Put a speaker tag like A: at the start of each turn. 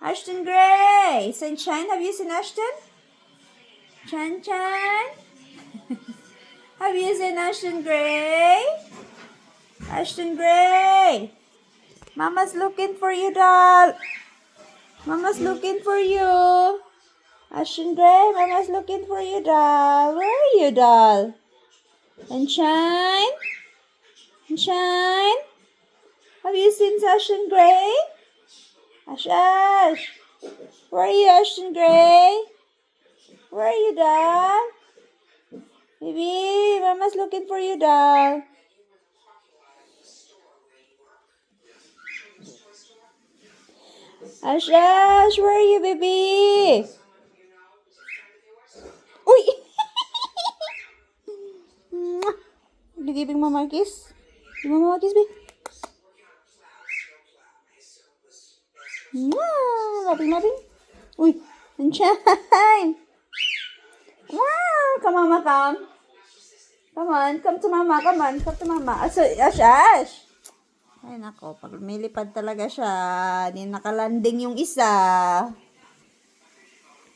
A: Ashton Gray. Sunshine, have you seen Ashton? Chan Chan? Have you seen Ashton Gray? Ashton Gray. Mama's looking for you, doll. Mama's looking for you. Ashton Gray, Mama's looking for you, doll. Where are you, doll? Sunshine? Sunshine? Have you seen Ashton Gray? Ash. Where are you, Ashton Gray? Where are you, doll? Baby, Mama's looking for you, doll. Ash, where are you, baby? Uy! You giving Mama a kiss? Give Mama a kiss, baby. Loving. Uy, sunshine. Wow, come Mama, come. Come on, come to Mama, come on, come to Mama. Ash. Ay nako, pag lumilipad talaga siya, di nakalanding yung isa.